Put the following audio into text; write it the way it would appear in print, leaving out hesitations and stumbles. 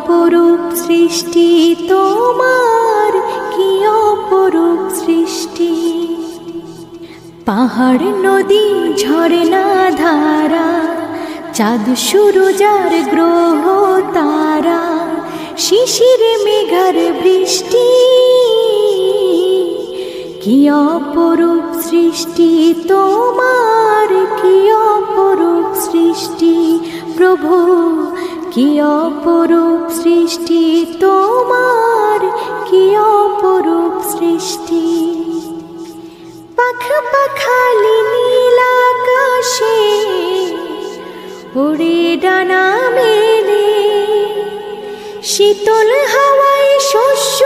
অপরূপ সৃষ্টি তোমার, কি অপরূপ সৃষ্টি। পাহাড় নদী ঝরনা ধারা, চাঁদ সূরজ আর গ্রহ তারা, শিশির মেঘার বৃষ্টি, কি অপরূপ সৃষ্টি তোমার, কি অপরূপ সৃষ্টি। প্রভু কি অপরূপ সৃষ্টি তোমার, কি অপরূপ সৃষ্টি। পাখা পাখালি নীল আকাশে ওরে ডানা মেলে, শীতল হাওয়ায় শস্য